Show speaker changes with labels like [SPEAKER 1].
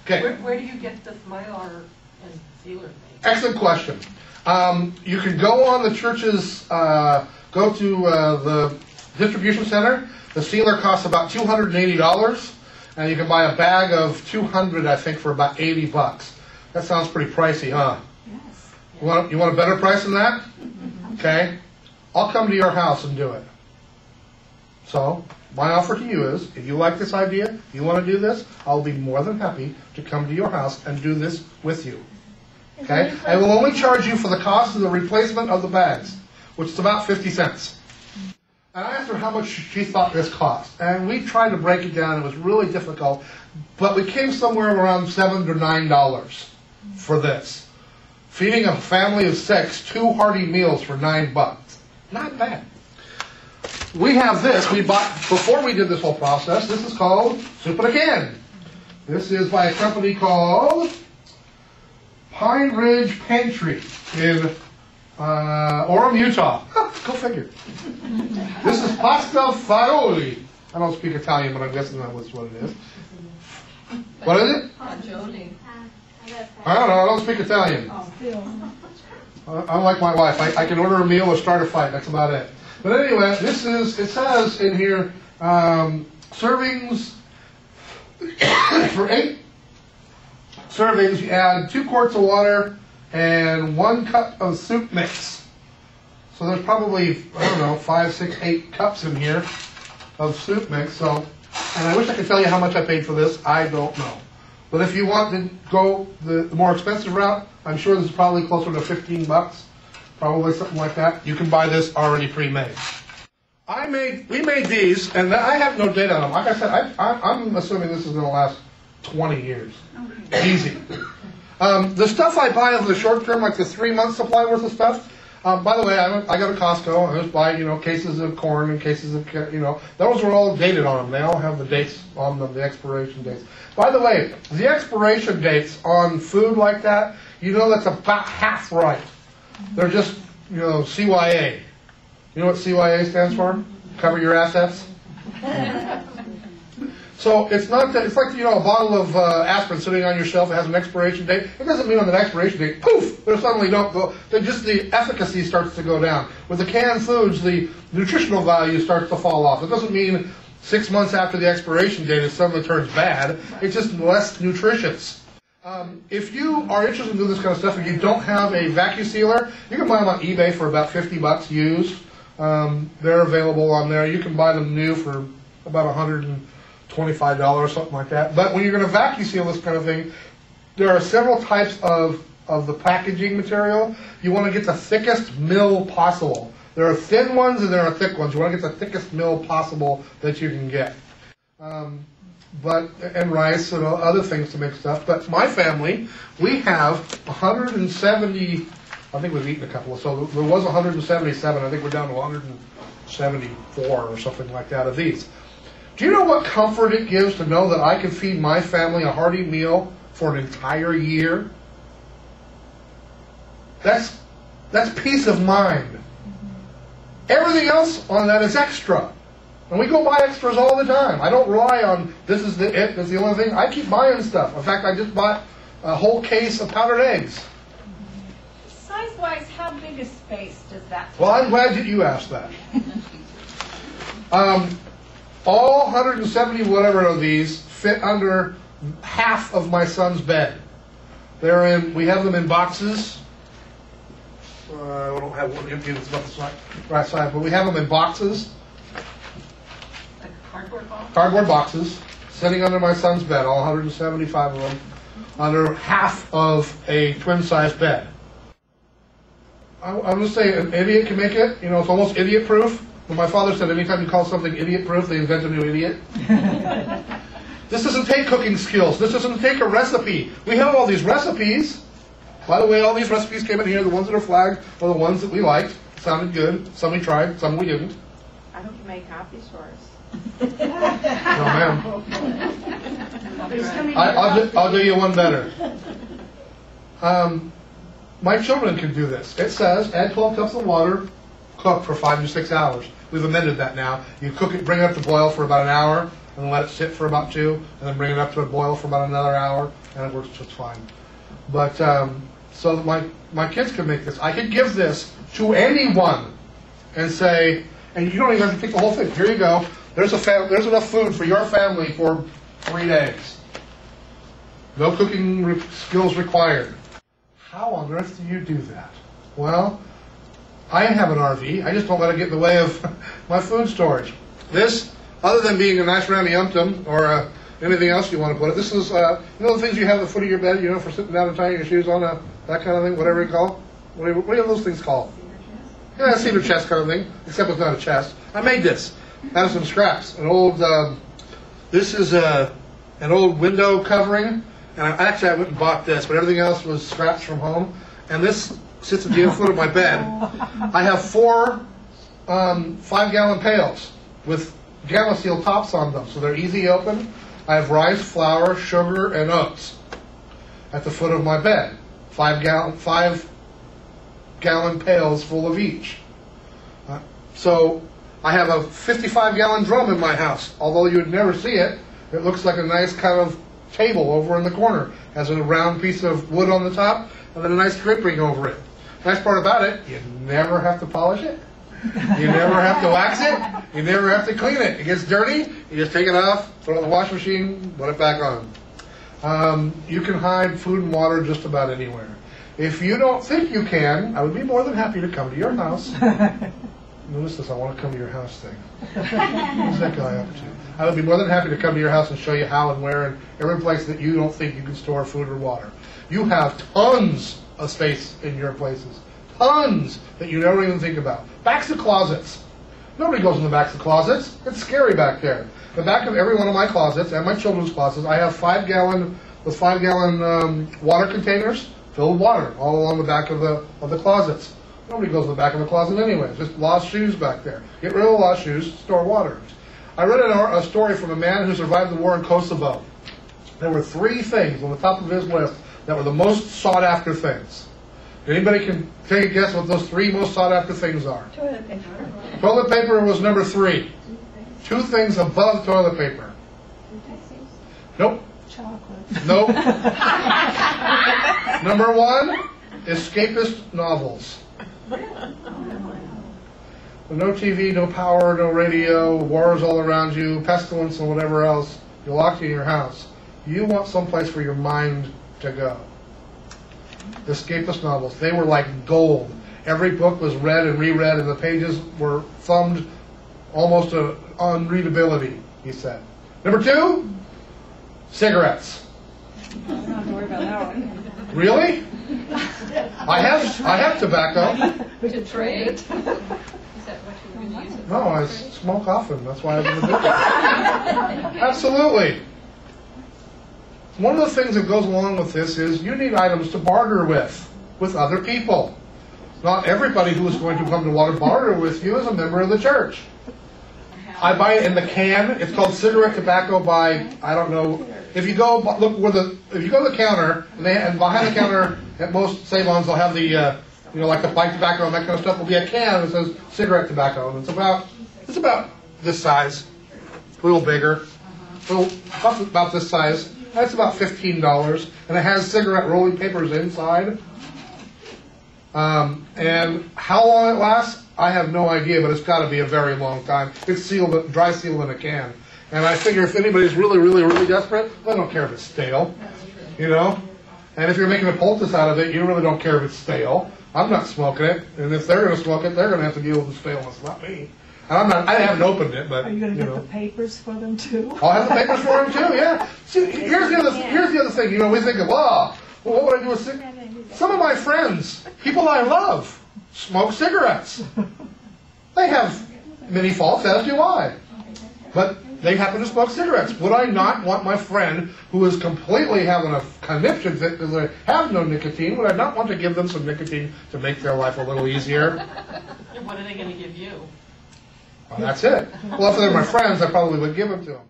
[SPEAKER 1] Okay.
[SPEAKER 2] Where do you get the Mylar and sealer made?
[SPEAKER 1] Excellent question. You can go on the church's, go to the distribution center. The sealer costs about $280, and you can buy a bag of 200, I think, for about $80. That sounds pretty pricey, huh?
[SPEAKER 3] Yes.
[SPEAKER 1] You want a better price than that? Okay. I'll come to your house and do it. So, my offer to you is, if you like this idea, you want to do this, I'll be more than happy to come to your house and do this with you. Okay? I will only charge you for the cost of the replacement of the bags, which is about 50 cents. And I asked her how much she thought this cost. And we tried to break it down. It was really difficult. But we came somewhere around $7 to $9 for this. Feeding a family of 6, 2 hearty meals for $9. Not bad. We have this. We bought, before we did this whole process, this is called Soup in a Can. This is by a company called Pine Ridge Pantry in Orem, Utah. Go figure. This is pasta fagioli. I don't speak Italian, but I'm guessing that was what it is. What is it?
[SPEAKER 2] I
[SPEAKER 1] don't know. I don't speak Italian. Unlike my wife, I can order a meal or start a fight. That's about it. But anyway, this is, it says in here, servings, for 8 servings, you add 2 quarts of water and 1 cup of soup mix. So there's probably, I don't know, 5, 6, 8 cups in here of soup mix. So, and I wish I could tell you how much I paid for this. I don't know. But if you want to go the more expensive route, I'm sure this is probably closer to $15, probably something like that. You can buy this already pre-made. We made these, and I have no date on them. Like I said, I'm assuming this is going to last 20 years. Okay. Easy. The stuff I buy over the short term, like the 3-month supply worth of stuff. By the way, I go to Costco and I just buy, cases of corn and cases of, those are all dated on them. They all have the dates on them, the expiration dates. By the way, the expiration dates on food like that, that's about half right. They're just, CYA. You know what CYA stands for? Cover your assets. So it's not that, it's like, a bottle of aspirin sitting on your shelf that has an expiration date. It doesn't mean on that expiration date, poof, they suddenly don't go. The efficacy starts to go down. With the canned foods, the nutritional value starts to fall off. It doesn't mean 6 months after the expiration date it suddenly turns bad. It's just less nutritious. If you are interested in doing this kind of stuff and you don't have a vacuum sealer, you can buy them on eBay for about $50 used. They're available on there. You can buy them new for about $125, something like that. But when you're going to vacuum seal this kind of thing, there are several types of the packaging material. You want to get the thickest mill possible. There are thin ones and there are thick ones. You want to get the thickest mill possible that you can get. And rice and other things to make stuff. But my family, we have 170, I think we've eaten a couple, so there was 177. I think we're down to 174 or something like that of these. Do you know what comfort it gives to know that I can feed my family a hearty meal for an entire year? That's peace of mind. Everything else on that is extra. And we go buy extras all the time. I don't rely on this is that's the only thing. I keep buying stuff. In fact, I just bought a whole case of powdered eggs.
[SPEAKER 3] Size-wise, how big a space does that take?
[SPEAKER 1] Well, I'm glad that you asked that. All 170 whatever of these fit under half of my son's bed. We have them in boxes. I don't have one empty that's about the right size, but we have them in boxes.
[SPEAKER 2] Like cardboard boxes? Cardboard
[SPEAKER 1] boxes, sitting under my son's bed, all 175 of them, under half of a twin-size bed. I'm going to say an idiot can make it. It's almost idiot-proof. But my father said anytime you call something idiot-proof, they invent a new idiot. This doesn't take cooking skills. This doesn't take a recipe. We have all these recipes. By the way, all these recipes came in here. The ones that are flagged are the ones that we liked. Sounded good. Some we tried. Some we didn't.
[SPEAKER 3] I hope you make copies for us.
[SPEAKER 1] No, ma'am. I'll do you one better. My children can do this. It says, add 12 cups of water, cook for 5 to 6 hours. We've amended that now. You cook it, bring it up to boil for about an hour, and let it sit for about 2, and then bring it up to a boil for about another hour, and it works just fine. But so that my kids could make this. I could give this to anyone and say, and you don't even have to take the whole thing. Here you go. There's enough food for your family for 3 days. No cooking skills required. How on earth do you do that? Well, I have an RV. I just don't let it get in the way of my food storage. This, other than being a nice rammy-umtum or anything else you want to put it, this is, you know the things you have at the foot of your bed, you know, for sitting down and tying your shoes on, that kind of thing, whatever you call it? What are those things called? Yeah, cedar chest kind of thing, except it's not a chest. I made this out of some scraps. This is an old window covering, and I went and bought this, but everything else was scraps from home. And this sits at the foot of my bed. I have 4 5-gallon pails with Gamma Seal tops on them, so they're easy open. I have rice, flour, sugar, and oats at the foot of my bed. 5-gallon pails full of each. So I have a 55-gallon drum in my house. Although you would never see it, it looks like a nice kind of table over in the corner. Has a round piece of wood on the top, and then a nice draping over it. Nice part about it, you never have to polish it. You never have to wax it. You never have to clean it. It gets dirty, you just take it off, throw it in the washing machine, put it back on. You can hide food and water just about anywhere. If you don't think you can, I would be more than happy to come to your house. Notice this, I want to come to your house thing. What's that guy up to? I would be more than happy to come to your house and show you how and where and every place that you don't think you can store food or water. You have tons of space in your places. Tons that you never even think about. Backs of closets. Nobody goes in the backs of closets. It's scary back there. The back of every one of my closets and my children's closets, I have 5-gallon water containers filled with water all along the back of the closets. Nobody goes in the back of the closet anyway. Just lost shoes back there. Get rid of the lost shoes, store water. I read a story from a man who survived the war in Kosovo. There were 3 things on the top of his list that were the most sought after things. Anybody can take a guess what those 3 most sought after things are?
[SPEAKER 3] Toilet paper.
[SPEAKER 1] Toilet paper was number 3. 2 things above toilet paper. Nope.
[SPEAKER 3] Chocolate.
[SPEAKER 1] Nope. Number 1, escapist novels. No TV, no power, no radio, wars all around you, pestilence and whatever else. You're locked in your house. You want someplace for your mind to go. Escapist novels. They were like gold. Every book was read and reread, and the pages were thumbed almost to unreadability, he said. Number 2, cigarettes.
[SPEAKER 3] I don't have to worry about that one.
[SPEAKER 1] Really? I have tobacco.
[SPEAKER 2] We should trade. Is that what you were going to use it for?
[SPEAKER 1] No, I smoke often. That's why I was addicted. Absolutely. One of the things that goes along with this is you need items to barter with other people. Not everybody who is going to come to want to barter with you is a member of the church. I buy it in the can. It's called cigarette tobacco by, I don't know. If you go if you go to the counter and behind the counter at most Save-Ons they'll have the like the pipe tobacco and that kind of stuff will be a can that says cigarette tobacco, and it's about this size, a little bigger, about this size. That's about $15, and it has cigarette rolling papers inside. And how long it lasts, I have no idea, but it's got to be a very long time. It's sealed, dry sealed in a can. And I figure if anybody's really, really, really desperate, they don't care if it's stale, you know. And if you're making a poultice out of it, you really don't care if it's stale. I'm not smoking it, and if they're going to smoke it, they're going to have to deal with the staleness, not me. And I haven't opened it, but
[SPEAKER 4] are you going to get the papers for them too?
[SPEAKER 1] I'll have the papers for them too. Yeah. See, here's the other thing. You know, we think of, well, what would I do with cigarettes? Some of my friends, people I love, smoke cigarettes. They have many faults, as do I. But they happen to smoke cigarettes. Would I not want my friend who is completely having a conniption fit because they have no nicotine, would I not want to give them some nicotine to make their life a little easier?
[SPEAKER 2] What are they going to give you?
[SPEAKER 1] Well, that's it. Well, if they're my friends, I probably would give them to them.